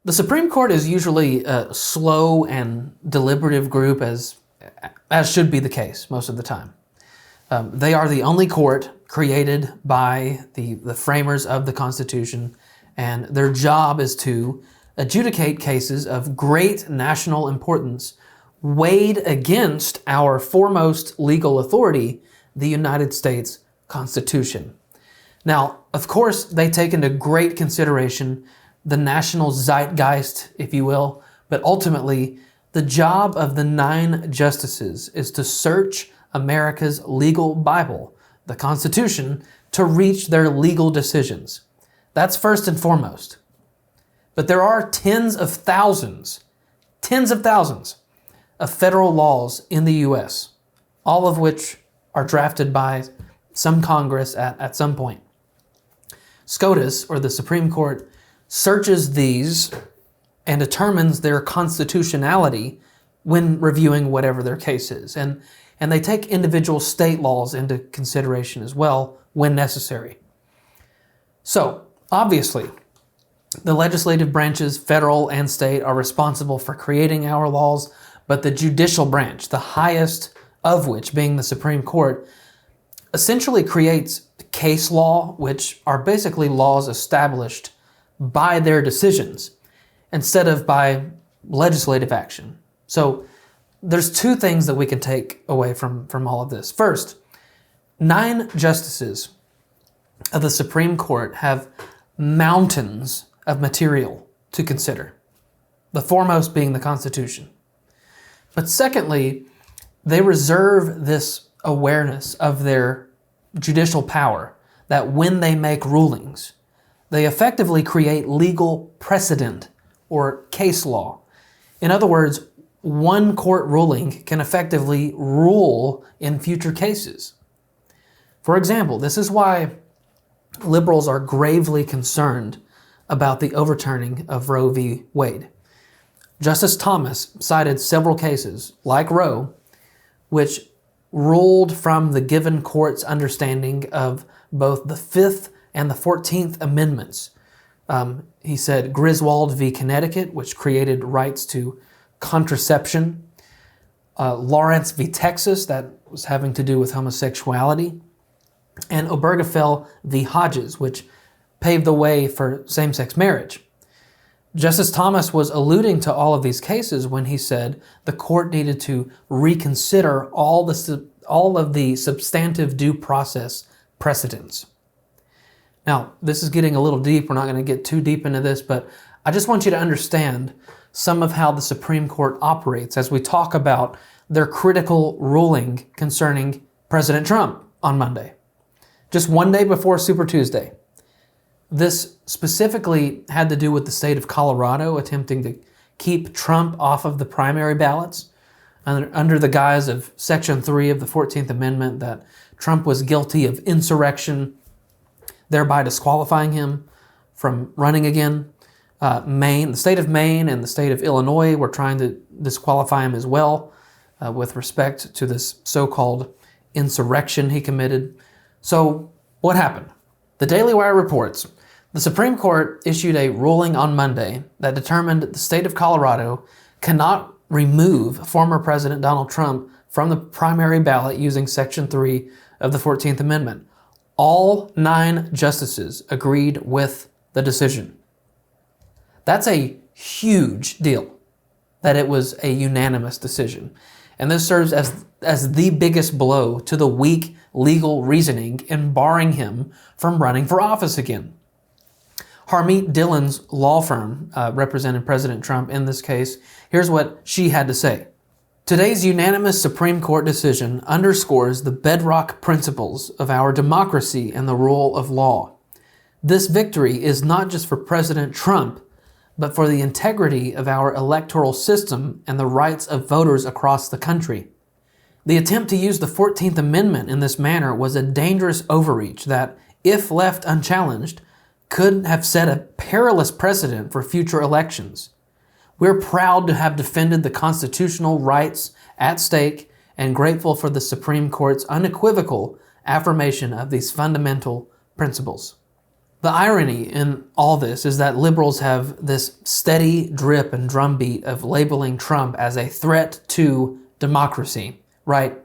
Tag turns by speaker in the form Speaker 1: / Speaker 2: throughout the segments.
Speaker 1: The Supreme Court is usually a slow and deliberative group, as should be the case most of the time. They are the only court created by the framers of the Constitution, and their job is to adjudicate cases of great national importance weighed against our foremost legal authority, the United States Constitution. Now, of course, they take into great consideration the national zeitgeist, if you will, but ultimately, the job of the 9 justices is to search America's legal Bible, the Constitution, to reach their legal decisions. That's first and foremost. But there are tens of thousands of federal laws in the U.S., all of which are drafted by some Congress at some point. SCOTUS, or the Supreme Court, searches these and determines their constitutionality when reviewing whatever their case is. And they take individual state laws into consideration as well when necessary. So, obviously, the legislative branches, federal and state, are responsible for creating our laws, but the judicial branch, the highest of which being the Supreme Court, essentially creates case law, which are basically laws established by their decisions instead of by legislative action. So there's 2 things that we can take away from all of this. First, 9 justices of the Supreme Court have mountains of material to consider, the foremost being the Constitution. But secondly, they reserve this awareness of their judicial power that when they make rulings, they effectively create legal precedent or case law. In other words, one court ruling can effectively rule in future cases. For example, this is why liberals are gravely concerned about the overturning of Roe v. Wade. Justice Thomas cited several cases, like Roe, which ruled from the given court's understanding of both the 5th and the 14th Amendments. He said Griswold v. Connecticut, which created rights to contraception. Lawrence v. Texas, that was having to do with homosexuality. And Obergefell v. Hodges, which paved the way for same-sex marriage. Justice Thomas was alluding to all of these cases when he said the court needed to reconsider all of the substantive due process precedents. Now, this is getting a little deep. We're not going to get too deep into this, but I just want you to understand some of how the Supreme Court operates as we talk about their critical ruling concerning President Trump on Monday, just one day before Super Tuesday. This specifically had to do with the state of Colorado attempting to keep Trump off of the primary ballots under the guise of Section 3 of the 14th Amendment, that Trump was guilty of insurrection, thereby disqualifying him from running again. The state of Maine and the state of Illinois were trying to disqualify him as well with respect to this so-called insurrection he committed. So what happened? The Daily Wire reports the Supreme Court issued a ruling on Monday that determined the state of Colorado cannot remove former President Donald Trump from the primary ballot using Section 3 of the 14th Amendment. All 9 justices agreed with the decision. That's a huge deal that it was a unanimous decision. And this serves as the biggest blow to the weak legal reasoning in barring him from running for office again. Harmeet Dillon's law firm represented President Trump in this case. Here's what she had to say. Today's unanimous Supreme Court decision underscores the bedrock principles of our democracy and the rule of law. This victory is not just for President Trump, but for the integrity of our electoral system and the rights of voters across the country. The attempt to use the 14th Amendment in this manner was a dangerous overreach that, if left unchallenged, could have set a perilous precedent for future elections. We're proud to have defended the constitutional rights at stake and grateful for the Supreme Court's unequivocal affirmation of these fundamental principles. The irony in all this is that liberals have this steady drip and drumbeat of labeling Trump as a threat to democracy, right?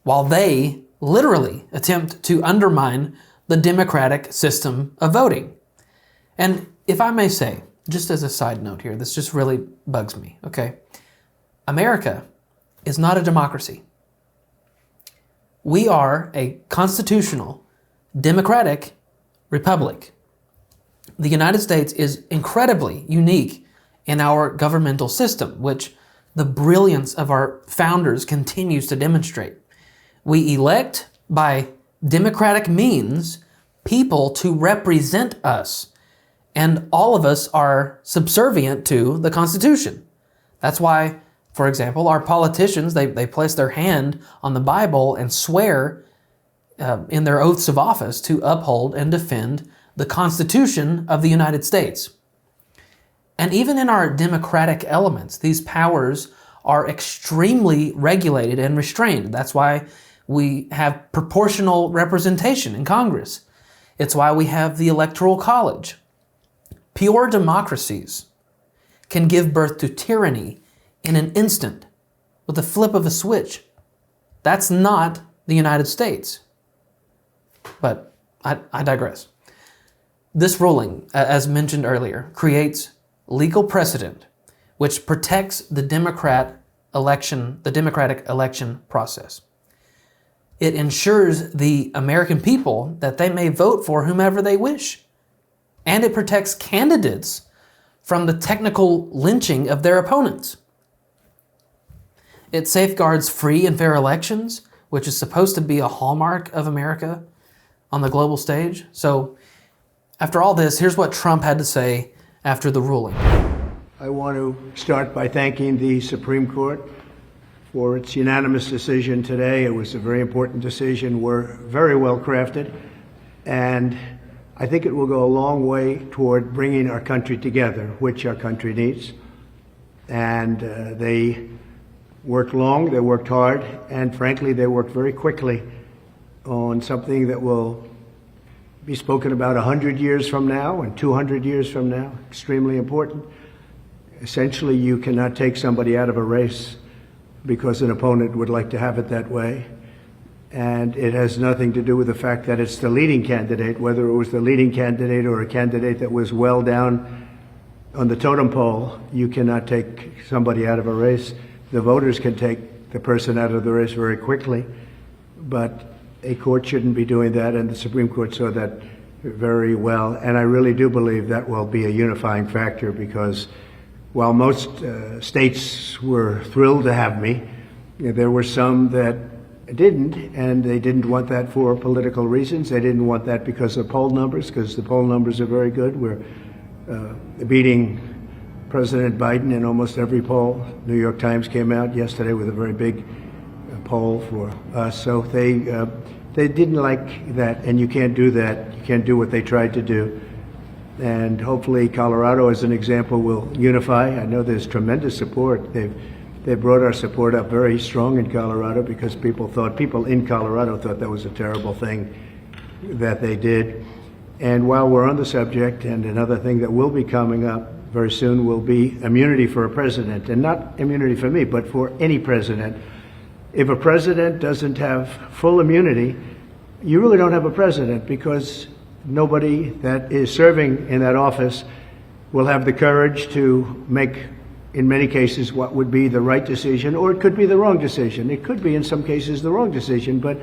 Speaker 1: While they literally attempt to undermine the democratic system of voting. And if I may say, just as a side note here, this just really bugs me, okay? America is not a democracy. We are a constitutional, democratic republic. The United States is incredibly unique in our governmental system, which the brilliance of our founders continues to demonstrate. We elect by democratic means people to represent us, and all of us are subservient to the Constitution. That's why, for example, our politicians, they place their hand on the Bible and swear in their oaths of office to uphold and defend the Constitution of the United States. And even in our democratic elements, these powers are extremely regulated and restrained. That's why we have proportional representation in Congress. It's why we have the Electoral College. Pure democracies can give birth to tyranny in an instant with a flip of a switch. That's not the United States. But I digress. This ruling, as mentioned earlier, creates legal precedent which protects the democratic election process. It ensures the American people that they may vote for whomever they wish. And it protects candidates from the technical lynching of their opponents. It safeguards free and fair elections, which is supposed to be a hallmark of America on the global stage. So, after all this, here's what Trump had to say after the ruling.
Speaker 2: I want to start by thanking the Supreme Court for its unanimous decision today. It was a very important decision. We're very well crafted, and I think it will go a long way toward bringing our country together, which our country needs. And they worked long, they worked hard, and frankly, they worked very quickly on something that will be spoken about 100 years from now and 200 years from now. Extremely important. Essentially, you cannot take somebody out of a race because an opponent would like to have it that way. And it has nothing to do with the fact that it's the leading candidate, whether it was the leading candidate or a candidate that was well down on the totem pole. You cannot take somebody out of a race. The voters can take the person out of the race very quickly, but a court shouldn't be doing that, and the Supreme Court saw that very well. And I really do believe that will be a unifying factor, because while most states were thrilled to have me, there were some that didn't, and they didn't want that for political reasons. They didn't want that because of poll numbers, because the poll numbers are very good. We're beating President Biden in almost every poll. New York Times came out yesterday with a very big poll for us. So they didn't like that, and you can't do that. You can't do what they tried to do. And hopefully Colorado, as an example, will unify. I know there's tremendous support. They brought our support up very strong in Colorado, because people in Colorado thought that was a terrible thing that they did. And while we're on the subject, and another thing that will be coming up very soon will be immunity for a president, and not immunity for me, but for any president. If a president doesn't have full immunity, you really don't have a president, because nobody that is serving in that office will have the courage to make, in many cases, what would be the right decision, or it could be the wrong decision. It could be, in some cases, the wrong decision, but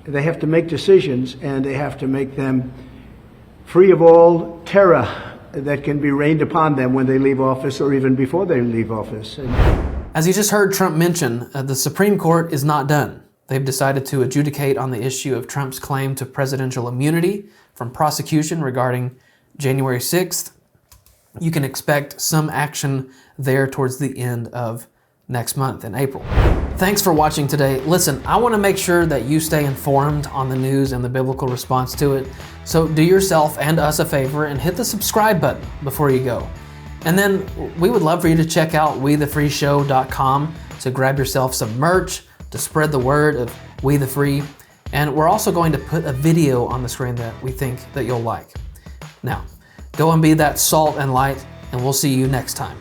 Speaker 2: they have to make decisions, and they have to make them free of all terror that can be rained upon them when they leave office, or even before they leave office.
Speaker 1: As you just heard Trump mention, the Supreme Court is not done. They've decided to adjudicate on the issue of Trump's claim to presidential immunity from prosecution regarding January 6th. You can expect some action there towards the end of next month in April. Thanks for watching today. Listen, I want to make sure that you stay informed on the news and the biblical response to it. So do yourself and us a favor and hit the subscribe button before you go. And then we would love for you to check out WeTheFreeShow.com to grab yourself some merch, to spread the word of We the Free. And we're also going to put a video on the screen that we think that you'll like. Now, go and be that salt and light, and we'll see you next time.